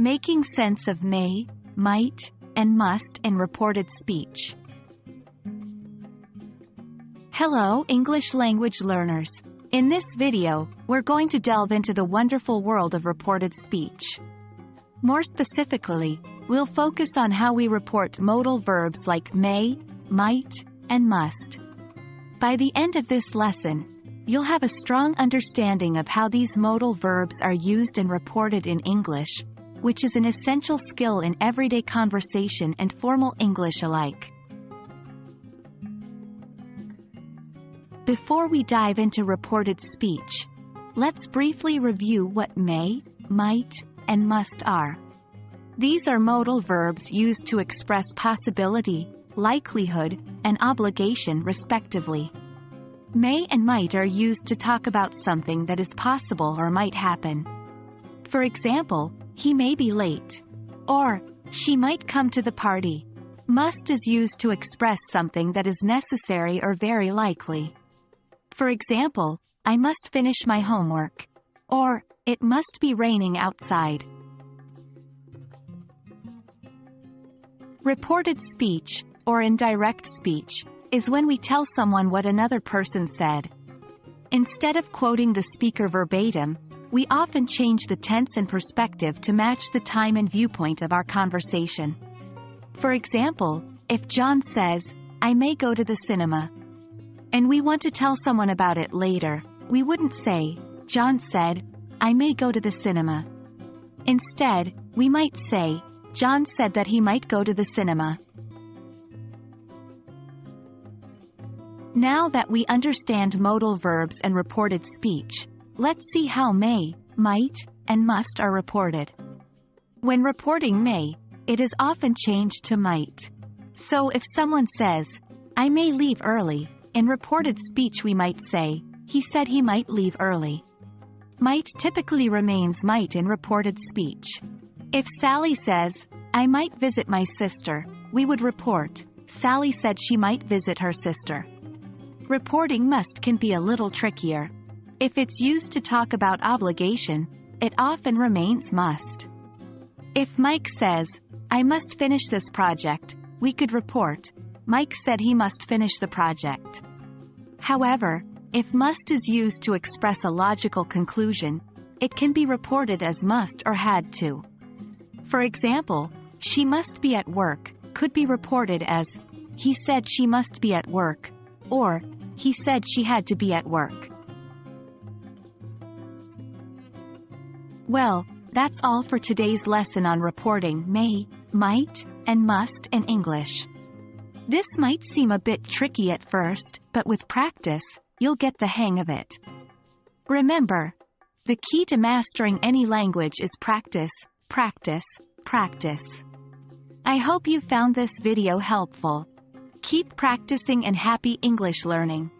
Making sense of may, might, and must in reported speech. Hello, English language learners. In this video, we're going to delve into the wonderful world of reported speech. More specifically, we'll focus on how we report modal verbs like may, might, and must. By the end of this lesson, you'll have a strong understanding of how these modal verbs are used and reported in English, which is an essential skill in everyday conversation and formal English alike. Before we dive into reported speech, let's briefly review what may, might, and must are. These are modal verbs used to express possibility, likelihood, and obligation respectively. May and might are used to talk about something that is possible or might happen. For example, he may be late. Or, she might come to the party. Must is used to express something that is necessary or very likely. For example, I must finish my homework. Or, it must be raining outside. Reported speech, or indirect speech, is when we tell someone what another person said. Instead of quoting the speaker verbatim, we often change the tense and perspective to match the time and viewpoint of our conversation. For example, if John says, I may go to the cinema, and we want to tell someone about it later, we wouldn't say, John said, I may go to the cinema. Instead, we might say, John said that he might go to the cinema. Now that we understand modal verbs and reported speech, let's see how may, might, and must are reported. When reporting may, it is often changed to might. So if someone says, I may leave early, in reported speech we might say, he said he might leave early. Might typically remains might in reported speech. If Sally says, I might visit my sister, we would report, Sally said she might visit her sister. Reporting must can be a little trickier. If it's used to talk about obligation, it often remains must. If Mike says, I must finish this project, we could report, Mike said he must finish the project. However, if must is used to express a logical conclusion, it can be reported as must or had to. For example, she must be at work could be reported as, he said she must be at work, or, he said she had to be at work. Well, that's all for today's lesson on reporting may, might, and must in English. This might seem a bit tricky at first, but with practice, you'll get the hang of it. Remember, the key to mastering any language is practice, practice, practice. I hope you found this video helpful. Keep practicing and happy English learning.